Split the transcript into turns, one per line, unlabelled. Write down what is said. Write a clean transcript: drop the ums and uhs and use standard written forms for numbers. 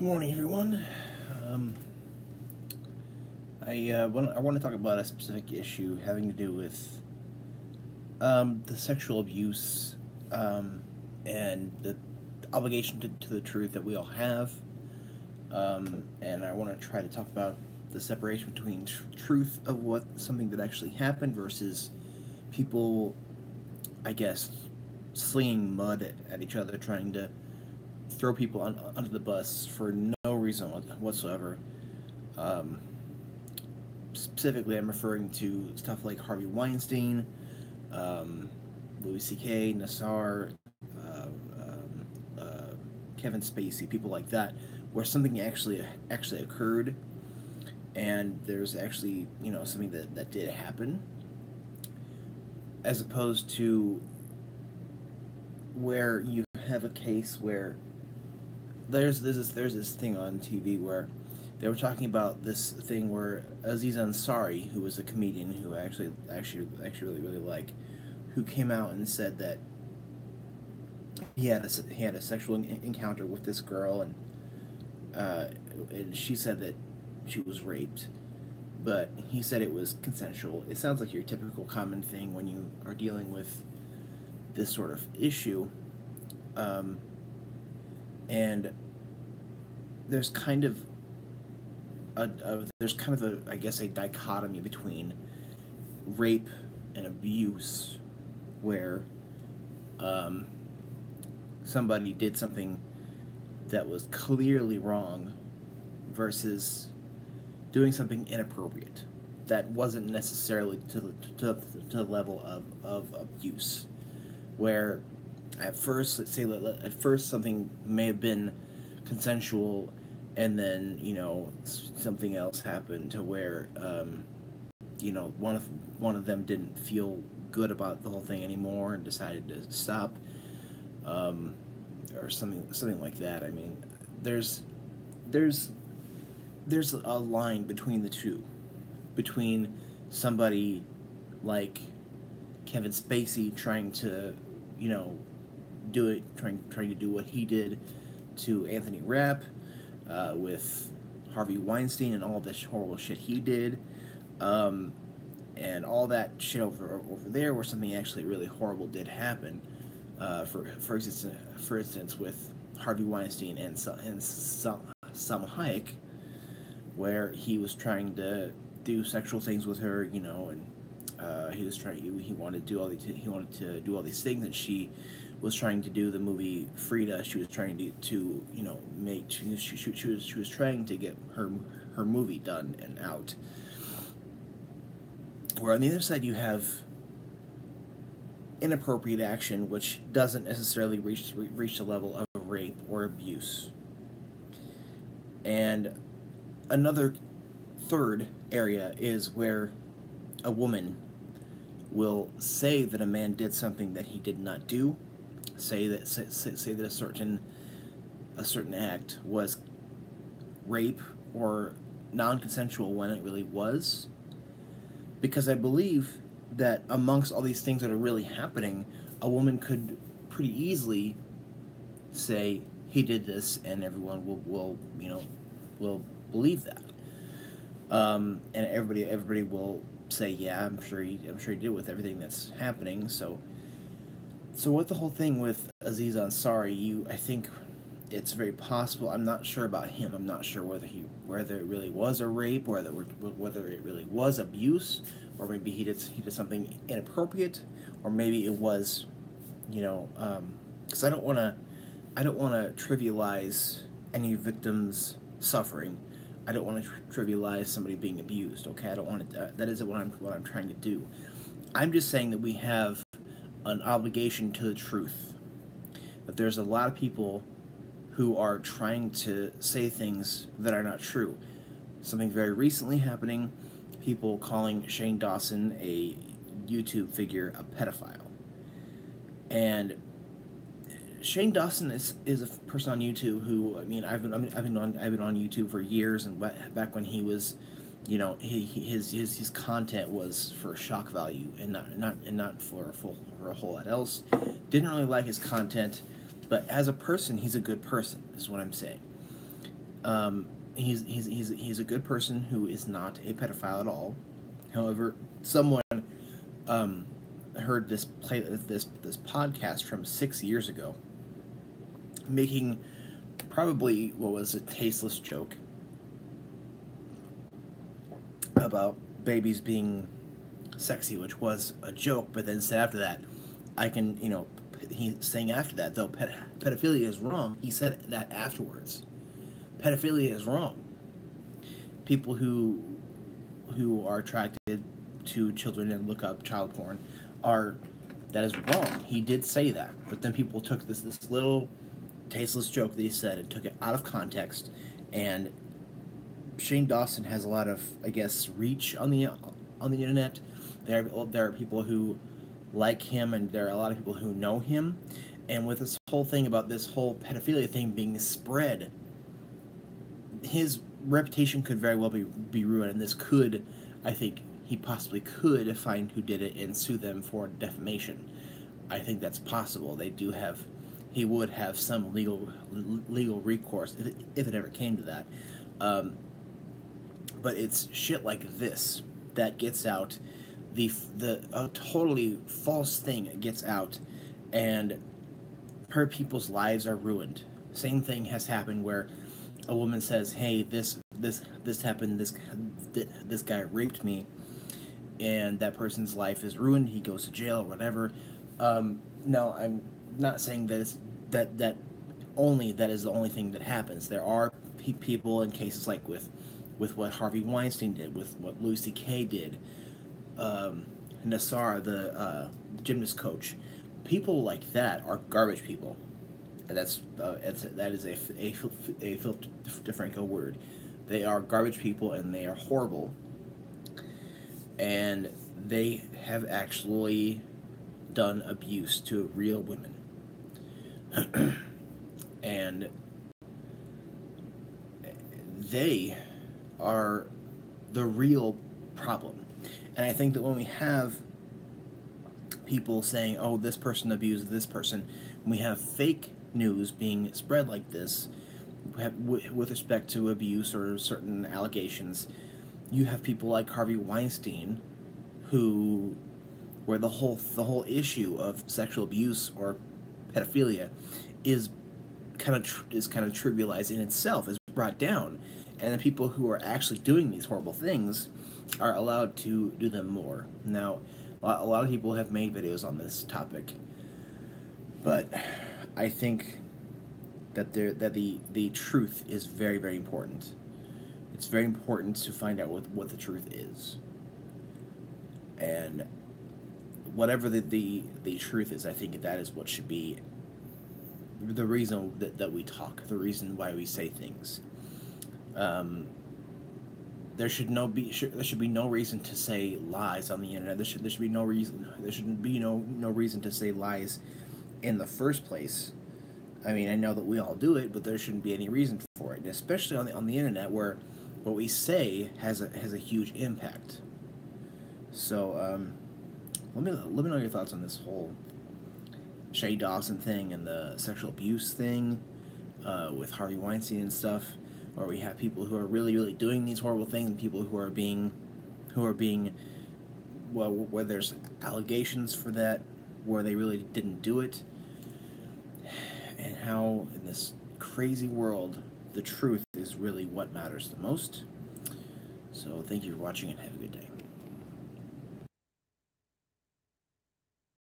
Good morning, everyone. Um, I want to talk about a specific issue having to do with the sexual abuse and the obligation to the truth that we all have. And I want to try to talk about the separation between truth of what something that actually happened versus people, I guess, slinging mud at each other, trying to throw people under the bus for no reason whatsoever. Um, Specifically, I'm referring to stuff like Harvey Weinstein, um, Louis C.K., Nassar, Kevin Spacey, people like that, where something actually occurred, and there's actually something that did happen, as opposed to where you have a case where there's this thing on TV where they were talking about this thing where Aziz Ansari, who was a comedian who I actually really like, who came out and said that he had a sexual encounter with this girl, uh, and she said that she was raped, but he said it was consensual. It sounds like your typical common thing when you are dealing with this sort of issue, um, and there's kind of there's kind of a I guess a dichotomy between rape and abuse, where um, somebody did something that was clearly wrong versus doing something inappropriate that wasn't necessarily to the level of abuse. Where at first, let's say at first something may have been consensual, and then something else happened to where one of them didn't feel good about the whole thing anymore and decided to stop, um, or something like that. I mean, there's there's there's a line between the two, between somebody like Kevin Spacey trying to you know trying to do what he did to Anthony Rapp, with Harvey Weinstein and all this horrible shit he did, um, and all that shit over there where something actually really horrible did happen. For instance, with Harvey Weinstein and Salma Hayek, where he was trying to do sexual things with her, and he wanted to do all these things, and she was trying to do the movie Frida. She was trying to make she was trying to get her movie done and out. Where on the other side you have inappropriate action, which doesn't necessarily reach the level of rape or abuse. And another third area is where a woman will say that a man did something that he did not do, say that a certain act was rape or non-consensual when it really was, because I believe that amongst all these things that are really happening, a woman could pretty easily say he did this, and everyone will believe that, and everybody will say, yeah, I'm sure he did with everything that's happening. So with the whole thing with Aziz Ansari, I think it's very possible. I'm not sure about him. I'm not sure whether it really was a rape, whether it really was abuse, or maybe he did something inappropriate, or maybe it was, because I don't want to trivialize any victim's suffering. I don't want to trivialize somebody being abused. Okay, I don't want to. That isn't what I'm trying to do. I'm just saying that we have an obligation to the truth. That there's a lot of people who are trying to say things that are not true. Something very recently happening, people calling Shane Dawson, a YouTube figure, a pedophile. And Shane Dawson is a person on YouTube who, I mean, I've been on YouTube for years, and back when he was, his content was for shock value and not for a whole lot else. Didn't really like his content, but as a person, he's a good person, is what I'm saying. He's a good person who is not a pedophile at all. However, someone um, heard this podcast from 6 years ago, making probably what was a tasteless joke about babies being sexy, which was a joke. But then said after that, I can, he's saying after that though, pedophilia is wrong. He said that afterwards. Pedophilia is wrong. People who are attracted to children and look up child porn are that is wrong. He did say that, but then people took this little tasteless joke that he said and took it out of context. And Shane Dawson has a lot of, I guess, reach on the internet. There are people who like him, and there are a lot of people who know him. And with this whole thing about this whole pedophilia thing being spread, his reputation could very well be ruined, and this could, I think, he possibly could find who did it and sue them for defamation. I think that's possible. He would have some legal recourse if it ever came to that. But it's shit like this that gets out. A totally false thing gets out, and her people's lives are ruined. Same thing has happened where a woman says, "Hey, this happened. This guy raped me," and that person's life is ruined. He goes to jail or whatever. No, I'm not saying that that is the only thing that happens. There are people in cases like with what Harvey Weinstein did, with what Louis C.K. did, Nassar, the gymnast coach. People like that are garbage people, and that is a Phil DeFranco word. They are garbage people, and they are horrible, and they have actually done abuse to real women. And they are the real problem. And I think that when we have people saying, "Oh, this person abused this person," when we have fake news being spread like this with respect to abuse or certain allegations, you have people like Harvey Weinstein, where the whole issue of sexual abuse or pedophilia is kind of trivialized in itself, is brought down, and the people who are actually doing these horrible things are allowed to do them more. Now, a lot of people have made videos on this topic, but I think that the truth is very, very important. It's very important to find out what the truth is, and whatever the truth is, I think that is what should be the reason that we talk, the reason why we say things. There should be no reason to say lies on the internet. There should be no reason. There shouldn't be no reason to say lies in the first place. I mean, I know that we all do it, but there shouldn't be any reason for it, and especially on the internet, where what we say has a huge impact. So let me know your thoughts on this whole Shay Dawson thing and the sexual abuse thing with Harvey Weinstein and stuff, where we have people who are really, really doing these horrible things, and people who are being well, where there's allegations for that, where they really didn't do it, and how in this crazy world the truth is really what matters the most. So thank you for watching, and have a good day.